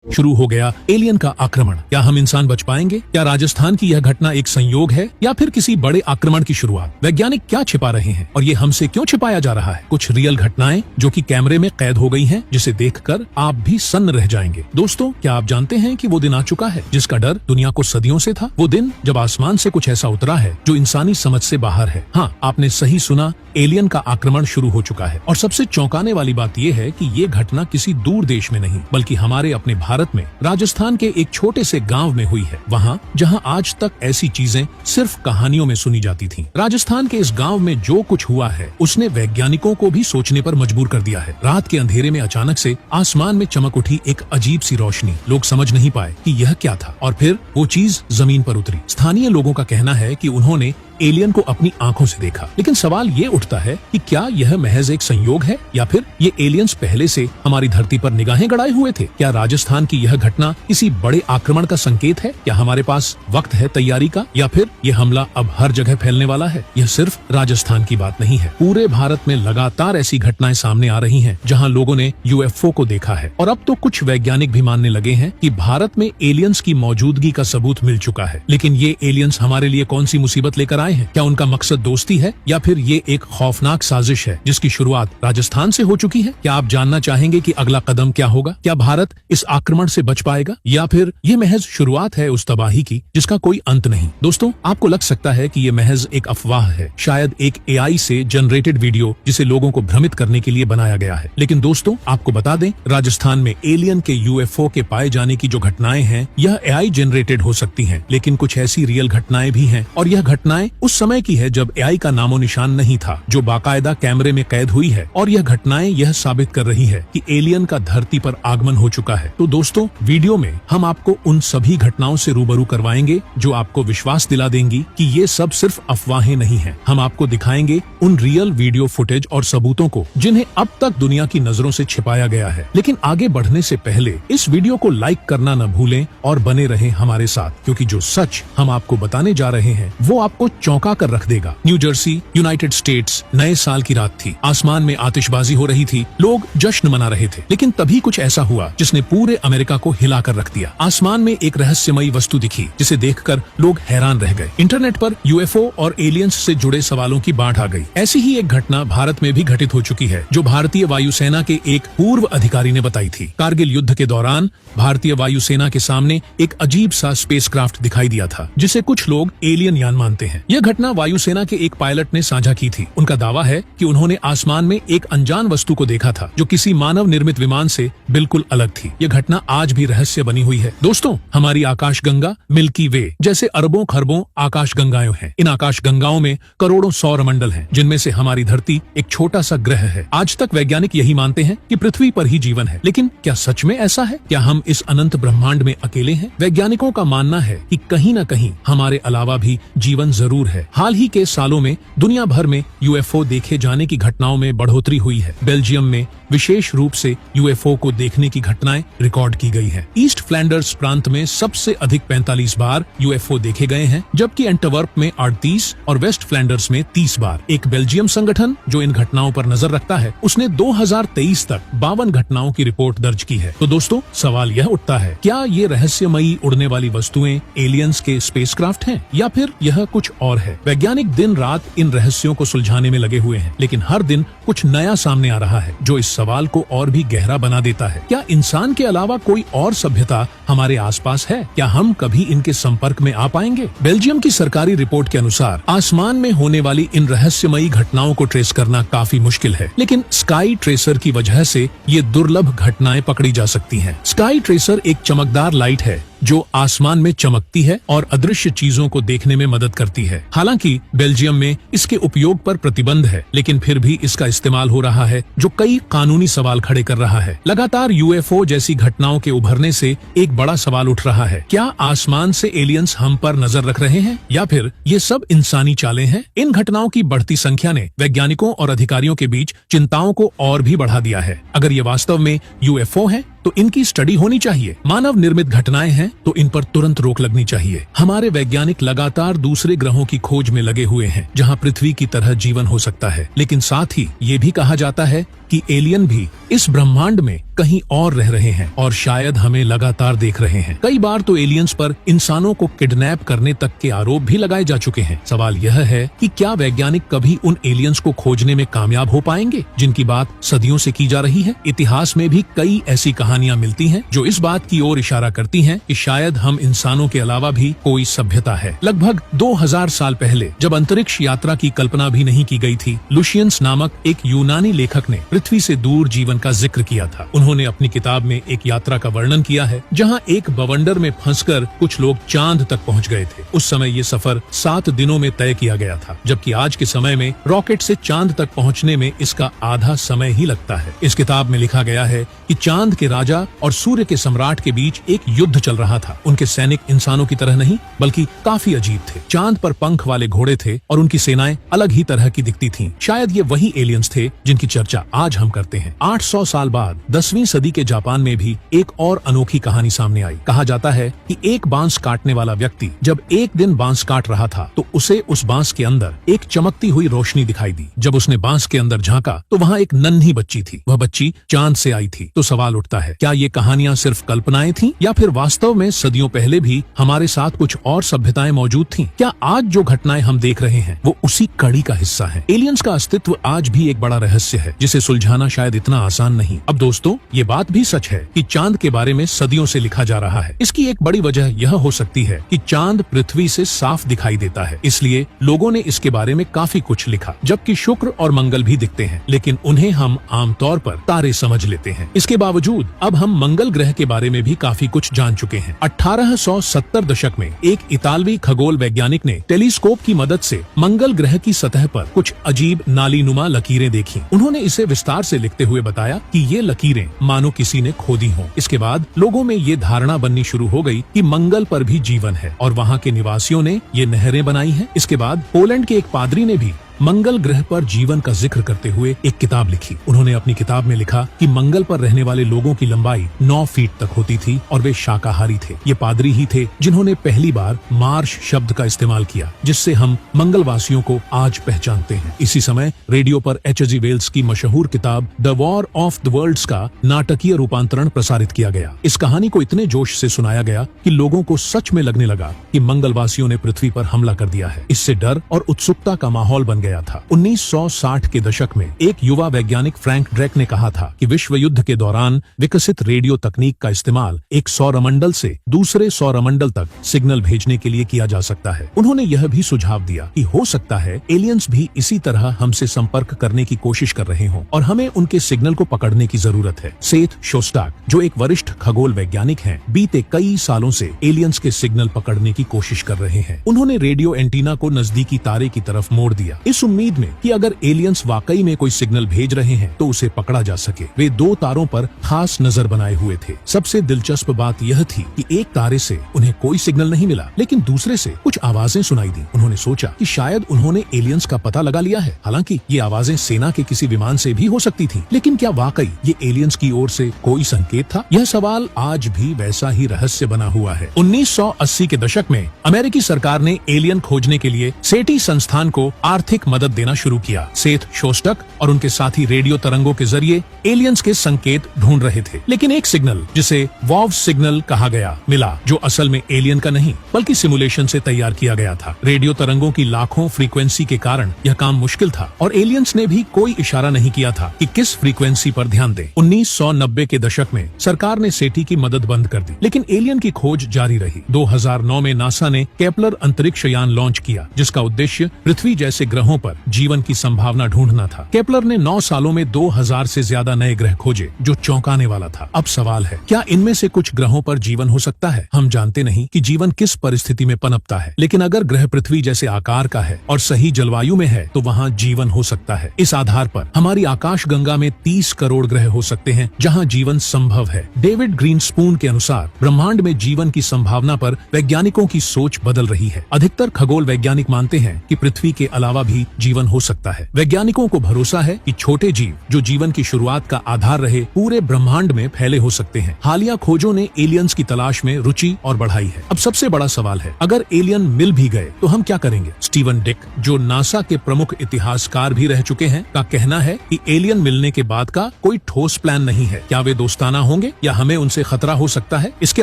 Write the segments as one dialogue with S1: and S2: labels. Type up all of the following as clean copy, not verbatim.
S1: शुरू हो गया एलियन का आक्रमण। क्या हम इंसान बच पाएंगे? क्या राजस्थान की यह घटना एक संयोग है या फिर किसी बड़े आक्रमण की शुरुआत? वैज्ञानिक क्या छिपा रहे हैं और ये हमसे क्यों छिपाया जा रहा है? कुछ रियल घटनाएं जो कि कैमरे में कैद हो गई हैं, जिसे देखकर आप भी सन्न रह जाएंगे। दोस्तों, क्या आप जानते हैं कि वो दिन आ चुका है जिसका डर दुनिया को सदियों से था? वो दिन जब आसमान से कुछ ऐसा उतरा है जो इंसानी समझ से बाहर है। हाँ, आपने सही सुना, एलियन का आक्रमण शुरू हो चुका है। और सबसे चौंकाने वाली बात यह है कि ये घटना किसी दूर देश में नहीं बल्कि हमारे अपने भारत में राजस्थान के एक छोटे से गांव में हुई है। वहाँ जहाँ आज तक ऐसी चीजें सिर्फ कहानियों में सुनी जाती थीं। राजस्थान के इस गांव में जो कुछ हुआ है उसने वैज्ञानिकों को भी सोचने पर मजबूर कर दिया है। रात के अंधेरे में अचानक से आसमान में चमक उठी एक अजीब सी रोशनी। लोग समझ नहीं पाए कि यह क्या था और फिर वो चीज जमीन पर उतरी। स्थानीय लोगों का कहना है कि उन्होंने एलियन को अपनी आंखों से देखा। लेकिन सवाल ये उठता है कि क्या यह महज एक संयोग है या फिर ये एलियंस पहले से हमारी धरती पर निगाहें गड़ाए हुए थे? क्या राजस्थान की यह घटना किसी बड़े आक्रमण का संकेत है? क्या हमारे पास वक्त है तैयारी का या फिर ये हमला अब हर जगह फैलने वाला है? यह सिर्फ राजस्थान की बात नहीं है। पूरे भारत में लगातार ऐसी घटनाएं सामने आ रही हैं जहां लोगों ने यूएफओ को देखा है। और अब तो कुछ वैज्ञानिक भी मानने लगे हैं कि भारत में एलियंस की मौजूदगी का सबूत मिल चुका है। लेकिन ये एलियंस हमारे लिए कौन सी मुसीबत लेकर आए हैं? क्या उनका मकसद दोस्ती है या फिर ये एक खौफनाक साजिश है जिसकी शुरुआत राजस्थान से हो चुकी है? क्या आप जानना चाहेंगे कि अगला कदम क्या होगा? क्या भारत इस आक्रमण से बच पाएगा या फिर ये महज शुरुआत है उस तबाही की जिसका कोई अंत नहीं? दोस्तों, आपको लग सकता है कि ये महज एक अफवाह है, शायद एक एआई से जनरेटेड वीडियो जिसे लोगों को भ्रमित करने के लिए बनाया गया है। लेकिन दोस्तों, आपको बता दें, राजस्थान में एलियन के यूएफओ के पाए जाने की जो घटनाएं हैं, यह एआई जनरेटेड हो सकती हैं, लेकिन कुछ ऐसी रियल घटनाएं भी हैं और यह घटनाएं उस समय की है जब एआई का नामो निशान नहीं था, जो बाकायदा कैमरे में कैद हुई है। और यह घटनाएं यह साबित कर रही है कि एलियन का धरती पर आगमन हो चुका है। तो दोस्तों, वीडियो में हम आपको उन सभी घटनाओं से रूबरू करवाएंगे जो आपको विश्वास दिला देंगी कि ये सब सिर्फ अफवाहें नहीं हैं। हम आपको दिखाएंगे उन रियल वीडियो फुटेज और सबूतों को जिन्हें अब तक दुनिया की नजरों से छिपाया गया है। लेकिन आगे बढ़ने से पहले इस वीडियो को लाइक करना न भूलें और बने रहें हमारे साथ, क्योंकि जो सच हम आपको बताने जा रहे हैं वो आपको चौंका कर रख देगा। न्यू जर्सी, यूनाइटेड स्टेट्स, नए साल की रात थी। आसमान में आतिशबाजी हो रही थी, लोग जश्न मना रहे थे। लेकिन तभी कुछ ऐसा हुआ जिसने पूरे अमेरिका को हिलाकर रख दिया। आसमान में एक रहस्यमयी वस्तु दिखी जिसे देखकर लोग हैरान रह गए। इंटरनेट पर यूएफओ और एलियंस से जुड़े सवालों की बाढ़ आ गई। ऐसी ही एक घटना भारत में भी घटित हो चुकी है, जो भारतीय वायुसेना के एक पूर्व अधिकारी ने बताई थी। कारगिल युद्ध के दौरान भारतीय वायुसेना के सामने एक अजीब सा स्पेसक्राफ्ट दिखाई दिया था, जिसे कुछ लोग एलियन यान मानते हैं। यह घटना वायुसेना के एक पायलट ने साझा की थी। उनका दावा है कि उन्होंने आसमान में एक अनजान वस्तु को देखा था जो किसी मानव निर्मित विमान से बिल्कुल अलग थी। यह घटना आज भी रहस्य बनी हुई है। दोस्तों, हमारी आकाशगंगा मिल्की वे जैसे अरबों खरबों आकाशगंगाएं हैं। इन आकाशगंगाओं में करोड़ों सौरमंडल हैं, जिनमें से हमारी धरती एक छोटा सा ग्रह है। आज तक वैज्ञानिक यही मानते हैं कि पृथ्वी पर ही जीवन है। लेकिन क्या सच में ऐसा है? क्या हम इस अनंत ब्रह्मांड में अकेले हैं? वैज्ञानिकों का मानना है कि कहीं न कहीं हमारे अलावा भी जीवन जरूर है। हाल ही के सालों में दुनिया भर में यूएफओ देखे जाने की घटनाओं में बढ़ोतरी हुई है। बेल्जियम में विशेष रूप से यूएफओ को देखने की घटनाएं रिकॉर्ड की गई हैं। ईस्ट फ्लैंडर्स प्रांत में सबसे अधिक 45 बार यूएफओ देखे गए हैं, जबकि एंटवर्प में 38 और वेस्ट फ्लैंडर्स में 30 बार। एक बेल्जियम संगठन जो इन घटनाओं पर नजर रखता है, उसने 2023 तक 52 घटनाओं की रिपोर्ट दर्ज की है। तो दोस्तों, सवाल यह उठता है, क्या ये रहस्यमयी उड़ने वाली वस्तुएं एलियंस के स्पेसक्राफ्ट हैं या फिर यह कुछ और है? वैज्ञानिक दिन रात इन रहस्यों को सुलझाने में लगे हुए हैं, लेकिन हर दिन कुछ नया सामने आ रहा है जो इस सवाल को और भी गहरा बना देता है। क्या इंसान के अलावा कोई और सभ्यता हमारे आसपास है? क्या हम कभी इनके संपर्क में आ पाएंगे? बेल्जियम की सरकारी रिपोर्ट के अनुसार आसमान में होने वाली इन रहस्यमयी घटनाओं को ट्रेस करना काफी मुश्किल है, लेकिन स्काई ट्रेसर की वजह से ये दुर्लभ घटनाएं पकड़ी जा सकती हैं। स्काई ट्रेसर एक चमकदार लाइट है जो आसमान में चमकती है और अदृश्य चीजों को देखने में मदद करती है। हालांकि बेल्जियम में इसके उपयोग पर प्रतिबंध है, लेकिन फिर भी इसका इस्तेमाल हो रहा है, जो कई कानूनी सवाल खड़े कर रहा है। लगातार यूएफओ जैसी घटनाओं के उभरने से एक बड़ा सवाल उठ रहा है, क्या आसमान से एलियंस हम पर नजर रख रहे हैं या फिर ये सब इंसानी चालें हैं? इन घटनाओं की बढ़ती संख्या ने वैज्ञानिकों और अधिकारियों के बीच चिंताओं को और भी बढ़ा दिया है। अगर ये वास्तव में यूएफओ है तो इनकी स्टडी होनी चाहिए। मानव निर्मित घटनाएं हैं तो इन पर तुरंत रोक लगनी चाहिए। हमारे वैज्ञानिक लगातार दूसरे ग्रहों की खोज में लगे हुए हैं जहां पृथ्वी की तरह जीवन हो सकता है, लेकिन साथ ही ये भी कहा जाता है कि एलियन भी इस ब्रह्मांड में कहीं और रह रहे हैं और शायद हमें लगातार देख रहे हैं। कई बार तो एलियंस पर इंसानों को किडनैप करने तक के आरोप भी लगाए जा चुके हैं। सवाल यह है कि क्या वैज्ञानिक कभी उन एलियंस को खोजने में कामयाब हो पाएंगे जिनकी बात सदियों से की जा रही है? इतिहास में भी कई ऐसी कहानियां मिलती हैं जो इस बात की ओर इशारा करती हैं कि शायद हम इंसानों के अलावा भी कोई सभ्यता है। लगभग 2000 साल पहले जब अंतरिक्ष यात्रा की कल्पना भी नहीं की गई थी, लुशियंस नामक एक यूनानी लेखक ने पृथ्वी से दूर जीवन का जिक्र किया था। उन्होंने अपनी किताब में एक यात्रा का वर्णन किया है जहां एक बवंडर में फंसकर कुछ लोग चांद तक पहुंच गए थे। उस समय ये सफर 7 दिनों में तय किया गया था, जबकि आज के समय में रॉकेट से चांद तक पहुंचने में इसका आधा समय ही लगता है। इस किताब में लिखा गया है कि चांद के राजा और सूर्य के सम्राट के बीच एक युद्ध चल रहा था। उनके सैनिक इंसानों की तरह नहीं बल्कि काफी अजीब थे। चांद पर पंख वाले घोड़े थे और उनकी सेनाएं अलग ही तरह की दिखती थीं। शायद ये वही एलियंस थे जिनकी चर्चा आज हम करते हैं। 800 साल बाद 10वीं सदी के जापान में भी एक और अनोखी कहानी सामने आई। कहा जाता है कि एक बांस काटने वाला व्यक्ति जब एक दिन बांस काट रहा था तो उसे उस बांस के अंदर एक चमकती हुई रोशनी दिखाई दी। जब उसने बांस के अंदर झांका तो वहाँ एक नन्ही बच्ची थी। वह बच्ची चांद से आई थी। तो सवाल उठता है, क्या ये कहानियां सिर्फ कल्पनाएं थीं या फिर वास्तव में सदियों पहले भी हमारे साथ कुछ और सभ्यताएं मौजूद थीं? क्या आज जो घटनाएं हम देख रहे हैं वो उसी कड़ी का हिस्सा है? एलियंस का अस्तित्व आज भी एक बड़ा रहस्य है जिसे सुलझाना शायद इतना आसान नहीं। अब दोस्तों, ये बात भी सच है कि चांद के बारे में सदियों से लिखा जा रहा है। इसकी एक बड़ी वजह यह हो सकती है कि चांद पृथ्वी से साफ दिखाई देता है, इसलिए लोगों ने इसके बारे में काफी कुछ लिखा। जबकि शुक्र और मंगल भी दिखते हैं, लेकिन उन्हें हम आमतौर पर तारे समझ लेते हैं। इसके बावजूद अब हम मंगल ग्रह के बारे में भी काफी कुछ जान चुके हैं। 1870 दशक में एक इतालवी खगोल वैज्ञानिक ने टेलीस्कोप की मदद से मंगल ग्रह की सतह पर कुछ अजीब नालीनुमा लकीरें देखी। उन्होंने इसे विस्तार से लिखते हुए बताया कि ये लकीरें मानो किसी ने खोदी हों। इसके बाद लोगों में ये धारणा बननी शुरू हो गई कि मंगल पर भी जीवन है और वहाँ के निवासियों ने ये नहरें बनाई हैं। इसके बाद पोलैंड के एक पादरी ने भी मंगल ग्रह पर जीवन का जिक्र करते हुए एक किताब लिखी। उन्होंने अपनी किताब में लिखा कि मंगल पर रहने वाले लोगों की लंबाई 9 फीट तक होती थी और वे शाकाहारी थे। ये पादरी ही थे जिन्होंने पहली बार मार्श शब्द का इस्तेमाल किया, जिससे हम मंगलवासियों को आज पहचानते हैं। इसी समय रेडियो पर H.G. वेल्स की मशहूर किताब the war of the worlds का नाटकीय रूपांतरण प्रसारित किया गया। इस कहानी को इतने जोश से सुनाया गया कि लोगों को सच में लगने लगा कि मंगलवासियों ने पृथ्वी पर हमला कर दिया है। इससे डर और उत्सुकता का माहौल बन गया था। 1960 के दशक में एक युवा वैज्ञानिक फ्रैंक ड्रेक ने कहा था कि विश्व युद्ध के दौरान विकसित रेडियो तकनीक का इस्तेमाल एक सौरमंडल से दूसरे सौरमंडल तक सिग्नल भेजने के लिए किया जा सकता है। उन्होंने यह भी सुझाव दिया कि हो सकता है एलियंस भी इसी तरह हमसे संपर्क करने की कोशिश कर रहे हों और हमें उनके सिग्नल को पकड़ने की जरूरत है। सेथ शोस्टाक, जो एक वरिष्ठ खगोल वैज्ञानिक हैं, बीते कई सालों से एलियंस के सिग्नल पकड़ने की कोशिश कर रहे हैं। उन्होंने रेडियो एंटीना को नजदीकी तारे की तरफ मोड़ दिया, इस उम्मीद में कि अगर एलियंस वाकई में कोई सिग्नल भेज रहे हैं तो उसे पकड़ा जा सके। वे 2 तारों पर खास नजर बनाए हुए थे। सबसे दिलचस्प बात यह थी कि एक तारे से उन्हें कोई सिग्नल नहीं मिला, लेकिन दूसरे से कुछ आवाजें सुनाई दी। उन्होंने सोचा कि शायद उन्होंने एलियंस का पता लगा लिया है। हालांकि ये आवाजें सेना के किसी विमान से भी हो सकती थी, लेकिन क्या वाकई ये एलियंस की ओर से कोई संकेत था? यह सवाल आज भी वैसा ही रहस्य बना हुआ है। 1980 के दशक में अमेरिकी सरकार ने एलियन खोजने के लिए सेटी संस्थान को आर्थिक मदद देना शुरू किया। सेथ शोस्टक और उनके साथी रेडियो तरंगों के जरिए एलियंस के संकेत ढूंढ रहे थे, लेकिन एक सिग्नल जिसे वॉव सिग्नल कहा गया मिला, जो असल में एलियन का नहीं बल्कि सिमुलेशन से तैयार किया गया था। रेडियो तरंगों की लाखों फ्रीक्वेंसी के कारण यह काम मुश्किल था और एलियंस ने भी कोई इशारा नहीं किया था कि किस फ्रीक्वेंसी पर ध्यान दें। 1990 के दशक में सरकार ने सेटी की मदद बंद कर दी, लेकिन एलियन की खोज जारी रही। 2009 में नासा ने केपलर अंतरिक्ष यान लॉन्च किया, जिसका उद्देश्य पृथ्वी जैसे ग्रहों पर जीवन की संभावना ढूंढना था। केपलर ने 9 सालों में 2000 से ज्यादा नए ग्रह खोजे, जो चौंकाने वाला था। अब सवाल है, क्या इनमें से कुछ ग्रहों पर जीवन हो सकता है? हम जानते नहीं कि जीवन किस परिस्थिति में पनपता है, लेकिन अगर ग्रह पृथ्वी जैसे आकार का है और सही जलवायु में है तो वहाँ जीवन हो सकता है। इस आधार पर हमारी आकाश गंगा में 30 करोड़ ग्रह हो सकते हैं जहाँ जीवन संभव है। डेविड ग्रीनस्पून के अनुसार ब्रह्मांड में जीवन की संभावना पर वैज्ञानिकों की सोच बदल रही है। अधिकतर खगोल वैज्ञानिक मानते हैं कि पृथ्वी के अलावा भी भी जीवन हो सकता है। वैज्ञानिकों को भरोसा है कि छोटे जीव जो जीवन की शुरुआत का आधार रहे पूरे ब्रह्मांड में फैले हो सकते हैं। हालिया खोजों ने एलियंस की तलाश में रुचि और बढ़ाई है। अब सबसे बड़ा सवाल है, अगर एलियन मिल भी गए तो हम क्या करेंगे? स्टीवन डिक, जो नासा के प्रमुख इतिहासकार भी रह चुके हैं, का कहना है कि एलियन मिलने के बाद का कोई ठोस प्लान नहीं है। क्या वे दोस्ताना होंगे या हमें उनसे खतरा हो सकता है? इसके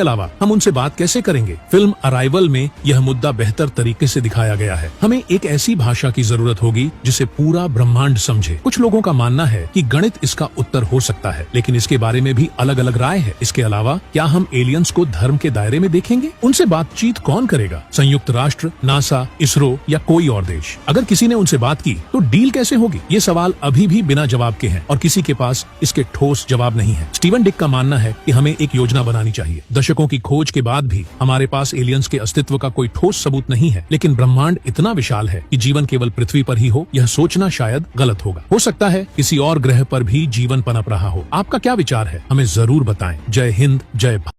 S1: अलावा हम उनसे बात कैसे करेंगे? फिल्म अराइवल में यह मुद्दा बेहतर तरीके से दिखाया गया है। हमें एक ऐसी भाषा की जरूरत होगी जिसे पूरा ब्रह्मांड समझे। कुछ लोगों का मानना है कि गणित इसका उत्तर हो सकता है, लेकिन इसके बारे में भी अलग अलग राय है। इसके अलावा क्या हम एलियंस को धर्म के दायरे में देखेंगे? उनसे बातचीत कौन करेगा? संयुक्त राष्ट्र, नासा, इसरो या कोई और देश? अगर किसी ने उनसे बात की तो डील कैसे होगी? ये सवाल अभी भी बिना जवाब के हैं और किसी के पास इसके ठोस जवाब नहीं है। स्टीवन डिक का मानना है कि हमें एक योजना बनानी चाहिए। दशकों की खोज के बाद भी हमारे पास एलियंस के अस्तित्व का कोई ठोस सबूत नहीं है, लेकिन ब्रह्मांड इतना विशाल है कि जीवन केवल पृथ्वी पर ही हो, यह सोचना शायद गलत होगा। हो सकता है किसी और ग्रह पर भी जीवन पनप रहा हो। आपका क्या विचार है? हमें जरूर बताएं। जय हिंद, जय भारत।